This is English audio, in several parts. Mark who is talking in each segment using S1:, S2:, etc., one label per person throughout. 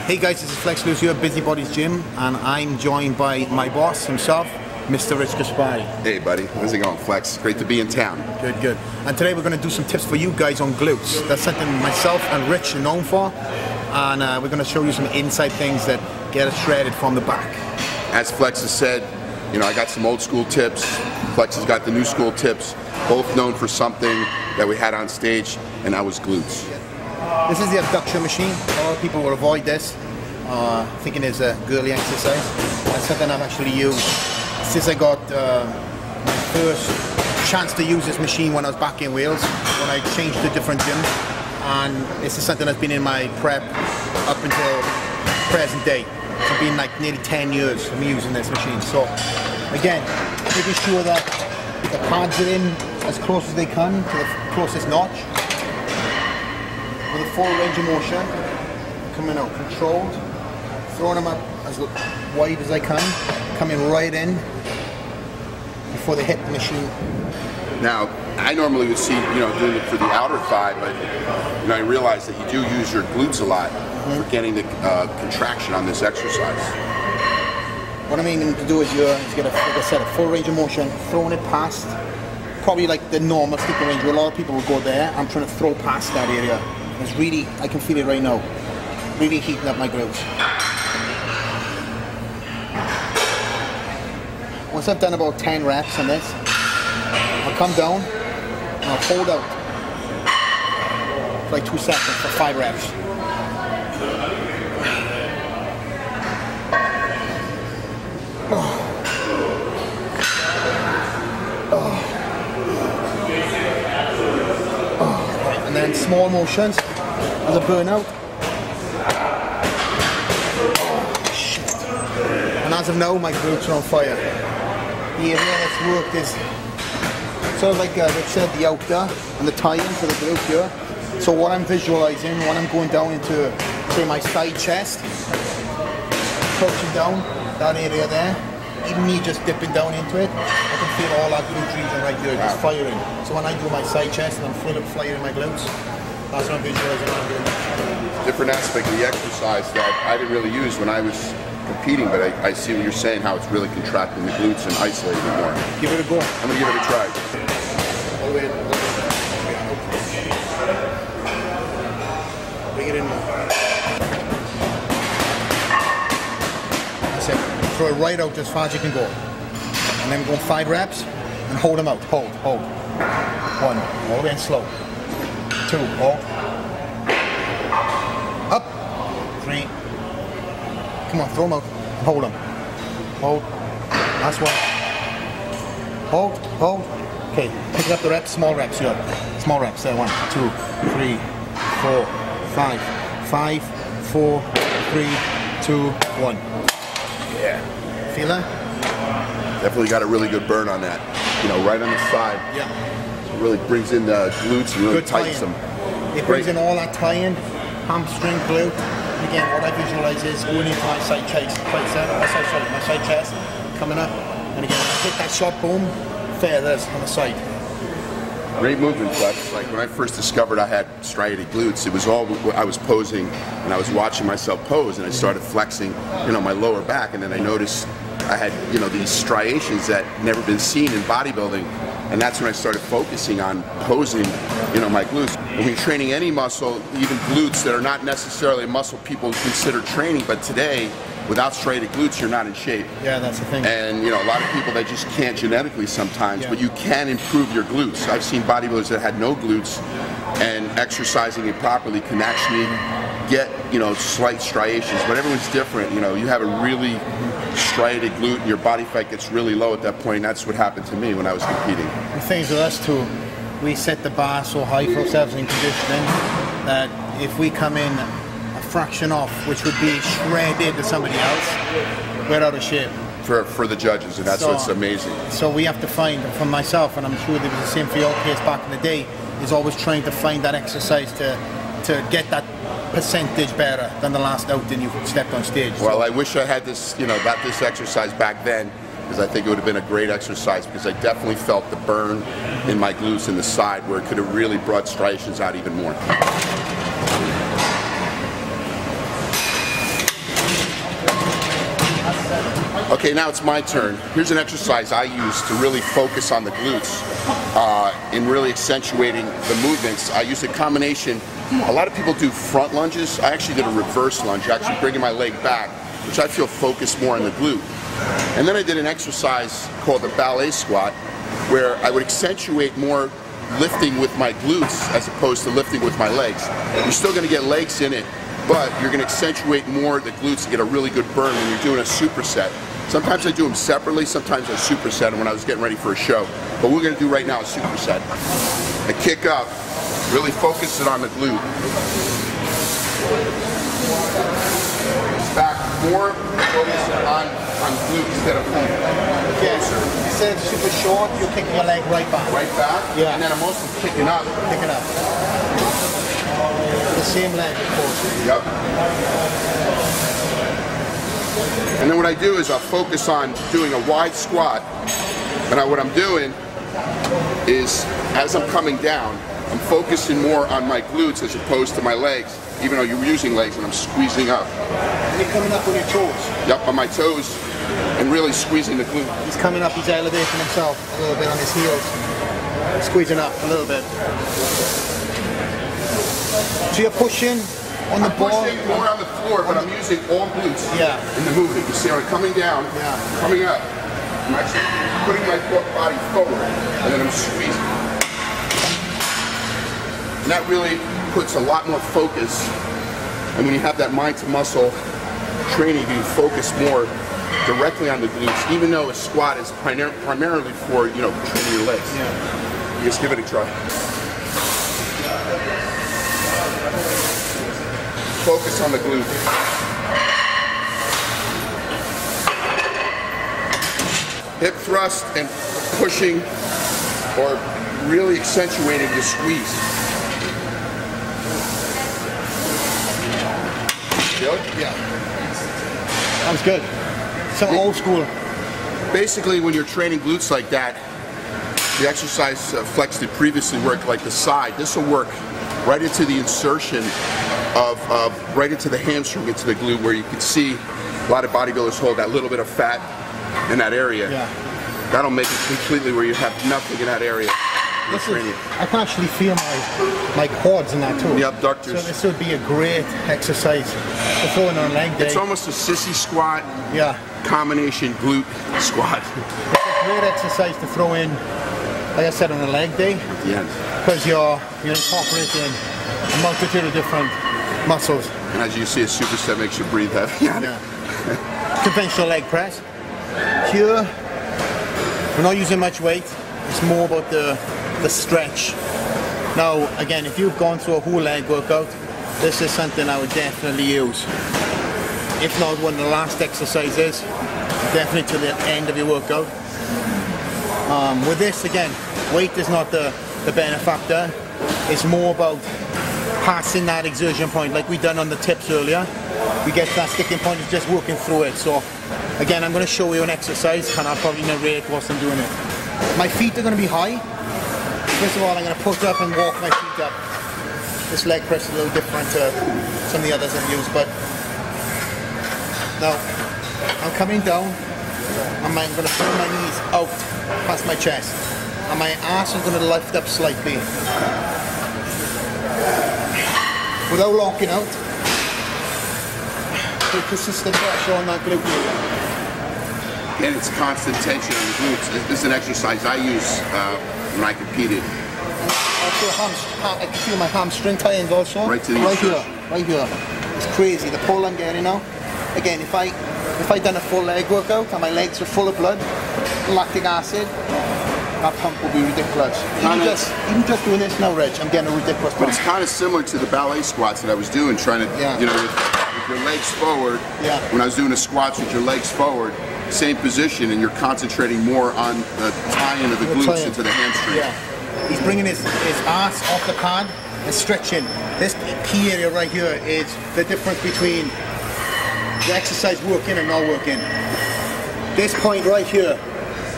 S1: Hey guys, this is Flex Lewis here at Busybody's Gym, and I'm joined by my boss himself, Mr. Rich Gaspari.
S2: Hey buddy, how's it going, Flex? Great to be in town.
S1: Good, good. And today we're going to do some tips for you guys on glutes. That's something myself and Rich are known for, and we're going to show you some inside things that get us shredded from the back. As
S2: Flex has said, you know, I got some old school tips. Flex has got the new school tips, both known for something that we had on stage, and that was glutes.
S1: This is the abduction machine. A lot of people will avoid this, thinking it's a girly exercise. That's something I've actually used since I got my first chance to use this machine when I was back in Wales, when I changed to different gyms. And this is something that's been in my prep up until present day. It's been like nearly 10 years of me using this machine. So again, making sure that the pads are in as close as they can to the closest notch. With a full range of motion, coming out controlled, throwing them up as wide as I can, coming right in before they hit the machine.
S2: Now, I normally would see, you know, doing it for the outer thigh, but you know, I realize that you do use your glutes a lot for getting the contraction on this exercise.
S1: What I mean to do is get a, like I said, a full range of motion, throwing it past, probably like the normal stick range where a lot of people will go there. I'm trying to throw past that area. It's really, I can feel it right now, really heating up my glutes. Once I've done about 10 reps on this, I'll come down and I'll hold out for like 2 seconds for 5 reps. And then small motions as a burnout. Oh, shit. And as of now, my glutes are on fire. The area that's worked is sort of like Rich said, the outer and the tie-in for the glute here. So what I'm visualizing when I'm going down into, say, my side chest, crouching down, that area there, even me just dipping down into it, I can feel all that glute region right here just firing. So when I do my side chest and I'm firing my glutes, that's what I'm visualizing when I'm doing that.
S2: Different aspect of the exercise that I didn't really use when I was competing, but I see what you're saying, how it's really contracting the glutes and isolating it more.
S1: Give it a go.
S2: I'm going to give it a try.
S1: All the way in. Bring it in more. That's it. Throw it right out as far as you can go. And then go 5 reps and hold them out. Hold, hold. 1, all the way in slow. 2, hold. Up. 3. Come on, throw them out. Hold them. Hold. Last one. Hold, hold. Okay, picking up the reps, small reps here. Small reps there. 1, 2, 3, 4, 5. 5, 4, 3, 2, 1. Yeah. Feel that?
S2: Definitely got a really good burn on that. You know, right on the side.
S1: Yeah.
S2: It really brings in the glutes and really tightens them.
S1: It brings in all that tie-in, hamstring, glute. Again, what I visualize is going into my side chest, my side chest, coming up, and again, when I hit that shot, boom, there it is on the side.
S2: Great movement, Flex. Like when I first discovered I had striated glutes, it was all I was posing, and I was watching myself pose, and I started flexing, you know, my lower back, and then I noticed I had, you know, these striations that never been seen in bodybuilding, and that's when I started focusing on posing, you know, my glutes. When you're training any muscle, even glutes that are not necessarily a muscle people consider training, but today, without striated glutes, you're not in shape.
S1: Yeah, that's the thing.
S2: And you know, a lot of people that just can't genetically sometimes, but you can improve your glutes. I've seen bodybuilders that had no glutes, and exercising it properly can actually get, you know, slight striations, but everyone's different. You know, you have a really striated glute and your body fat gets really low at that point, and that's what happened to me when I was competing.
S1: The things with us too, we set the bar so high for ourselves in conditioning that if we come in a fraction off, which would be shredded to somebody else, we're out of shape.
S2: For the judges, and that's what's amazing.
S1: So we have to find, for myself, and I'm sure it was the same for your case back in the day, is always trying to find that exercise to get that percentage better than the last outing you stepped on stage.
S2: Well, I wish I had this, you know, got this exercise back then, because I think it would have been a great exercise, because I definitely felt the burn in my glutes in the side where it could have really brought striations out even more. Okay, now it's my turn. Here's an exercise I use to really focus on the glutes and really accentuating the movements. I use a combination. A lot of people do front lunges. I actually did a reverse lunge, actually bringing my leg back, which I feel focused more on the glute. And then I did an exercise called the ballet squat, where I would accentuate more lifting with my glutes as opposed to lifting with my legs. You're still going to get legs in it, but you're going to accentuate more the glutes to get a really good burn when you're doing a superset. Sometimes I do them separately, sometimes I superset them when I was getting ready for a show. But we're going to do right now a superset. I kick up, really focus it on the glute. Back more, focus on glute instead of glute.
S1: Yes. Instead of super short, you're kicking your leg right back.
S2: Right back?
S1: Yeah.
S2: And then I'm also kicking up.
S1: Kicking up. The same leg, of course.
S2: Yep. And then what I do is I'll focus on doing a wide squat. And what I'm doing is, as I'm coming down, I'm focusing more on my glutes as opposed to my legs, even though you're using legs, and I'm squeezing up.
S1: And you're coming up on your toes.
S2: Yep, on my toes, and really squeezing the glute.
S1: He's coming up, he's elevating himself a little bit on his heels. Squeezing up a little bit. So you're pushing on the ball?
S2: I'm pushing more on the floor, but I'm using all glutes in the movement. You see, I'm coming down, coming up. I'm actually putting my body forward, and then I'm squeezing. And that really puts a lot more focus. And when you have that mind-to-muscle training, you focus more directly on the glutes, even though a squat is primarily for, you know, training your legs. Yeah. Just give it a try. Focus on the glute. Hip thrust and pushing, or really accentuating the squeeze. Good? Yeah.
S1: Sounds good. Some old school.
S2: Basically, when you're training glutes like that, the exercise Flex did previously worked like the side. This will work right into the insertion of, right into the hamstring, into the glute, where you can see a lot of bodybuilders hold that little bit of fat in that area.
S1: Yeah.
S2: That'll make it completely where you have nothing in that area.
S1: I can actually feel my quads in that too.
S2: The abductors.
S1: So this would be a great exercise to throw in on leg day.
S2: It's almost a sissy squat.
S1: Yeah. Combination
S2: glute squat.
S1: It's a great exercise to throw in, like I said, on a leg day.
S2: At the end.
S1: Because you're incorporating a multitude of different muscles.
S2: And as you see, a superset makes you breathe heavy.
S1: Yeah. Conventional leg press. Here, we're not using much weight. It's more about the stretch. Now, again, if you've gone through a whole leg workout, this is something I would definitely use. If not one of the last exercises, definitely to the end of your workout. With this, again, weight is not the benefactor. It's more about passing that exertion point, like we done on the tips earlier. We get to that sticking point, it's just working through it. So, again, I'm going to show you an exercise, and I'll probably narrate whilst I'm doing it. My feet are going to be high. First of all, I'm going to put up and walk my feet up. This leg press is a little different to some of the others I've used, but now I'm coming down, and I'm going to pull my knees out past my chest, and my ass is going to lift up slightly without locking out. Put consistent pressure on that glute.
S2: And it's constant tension on the glutes. This is an exercise I use when I competed.
S1: I can feel my hamstring tie-ins also.
S2: Right to the
S1: right here. It's crazy. The pull I'm getting now. Again, if I done a full leg workout and my legs are full of blood, lactic acid, that pump will be ridiculous. Even just doing this now, Reg, I'm getting a ridiculous pump.
S2: But it's kind of similar to the ballet squats that I was doing, trying to, you know, with your legs forward.
S1: Yeah.
S2: When I was doing the squats with your legs forward, same position, and you're concentrating more on the tie-in of the glutes into the hamstring.
S1: Yeah. He's bringing his ass off the pad and stretching. This key area right here is the difference between the exercise working and not working. This point right here,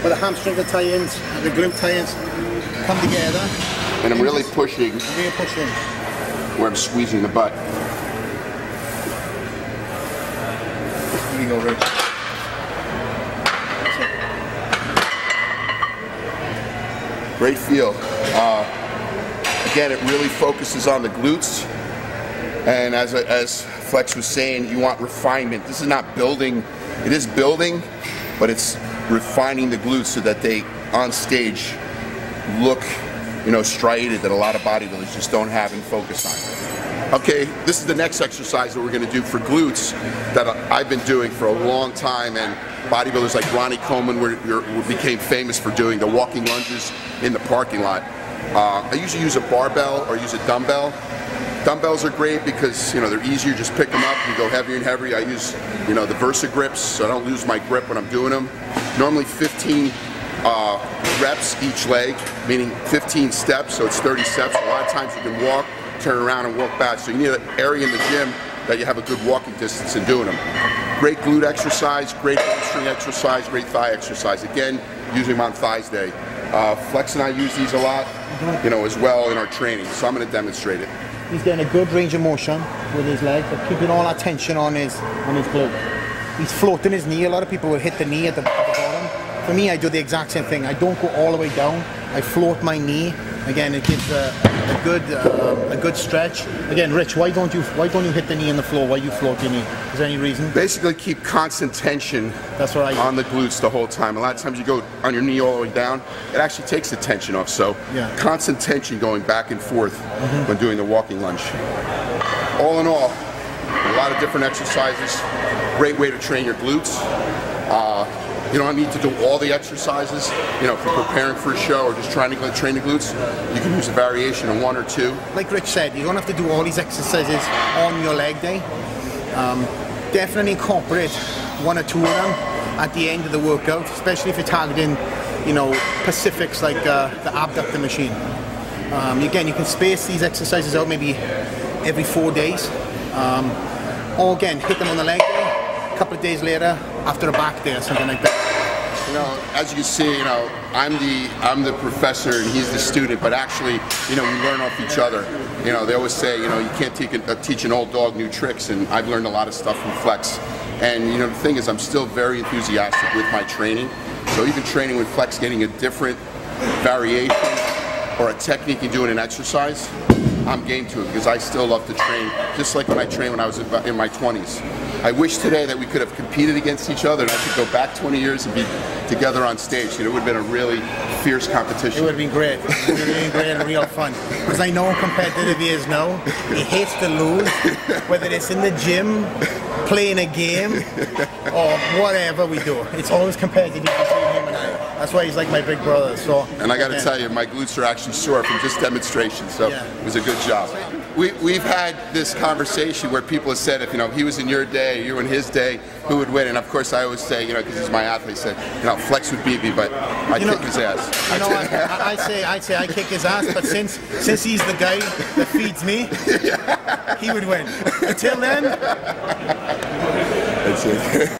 S1: where the hamstring tie-ins and the glute tie-ins come together.
S2: And I'm really pushing.
S1: Really pushing.
S2: Where I'm squeezing the butt.
S1: Here we go, Rich.
S2: Great feel. Again, it really focuses on the glutes. And as Flex was saying, you want refinement. This is not building. It is building, but it's refining the glutes so that they, on stage, look, you know, striated, that a lot of bodybuilders just don't have and focus on. Okay, this is the next exercise that we're going to do for glutes that I've been doing for a long time, and bodybuilders like Ronnie Coleman became famous for doing the walking lunges in the parking lot. I usually use a barbell or use a dumbbell. Dumbbells are great because, you know, they're easier, just pick them up and go heavier and heavier. I use, you know, the Versa grips so I don't lose my grip when I'm doing them. Normally 15 reps each leg, meaning 15 steps, so it's 30 steps. A lot of times you can walk, turn around and walk back. So you need an area in the gym that you have a good walking distance in doing them. Great glute exercise, great hamstring exercise, great thigh exercise. Again, using them on thighs day. Flex and I use these a lot, you know, as well in our training. So I'm going to demonstrate it.
S1: He's getting a good range of motion with his leg, but keeping all that tension on his glute. He's floating his knee. A lot of people will hit the knee at the bottom. For me, I do the exact same thing. I don't go all the way down. I float my knee. Again, it gives a good stretch. Again, Rich, why don't you hit the knee on the floor? Why you float your knee? Is there any reason?
S2: Basically, keep constant tension. That's what I do. On the glutes the whole time. A lot of times you go on your knee all the way down. It actually takes the tension off. So constant tension going back and forth when doing the walking lunge. All in all, a lot of different exercises. Great way to train your glutes. You don't need to do all the exercises. You know, if you're preparing for a show or just trying to train the glutes, you can use a variation of one or two.
S1: Like Rich said, you don't have to do all these exercises on your leg day. Definitely incorporate one or two of them at the end of the workout, especially if you're targeting, you know, specifics like the abductor machine. Again, you can space these exercises out maybe every 4 days. Or again, hit them on the leg day, a couple of days later after a back day or something like that.
S2: You know, as you can see, you know, I'm the professor and he's the student, but actually, you know, we learn off each other. You know, they always say, you know, you can't teach an old dog new tricks, and I've learned a lot of stuff from Flex. And, you know, the thing is, I'm still very enthusiastic with my training. So even training with Flex, getting a different variation or a technique in doing an exercise, I'm game to it because I still love to train, just like when I trained when I was in my 20s. I wish today that we could have competed against each other and I could go back 20 years and be together on stage. You know, it would have been a really fierce competition.
S1: It would have been great. It would have been great and real fun. Because I know competitive he is now. He hates to lose, whether it's in the gym, playing a game, or whatever we do. It's always competitive between him and I. That's why he's like my big brother. So.
S2: And I got to tell you, my glutes are actually sore from just demonstration. So it was a good job. We've had this conversation where people have said, if, you know, he was in your day, you in his day, who would win? And of course, I always say, you know, because he's my athlete, said, you know, Flex would beat me, but I kick his ass.
S1: You know, I'd say I kick his ass, but since he's the guy that feeds me, he would win. Until then,
S2: that's it.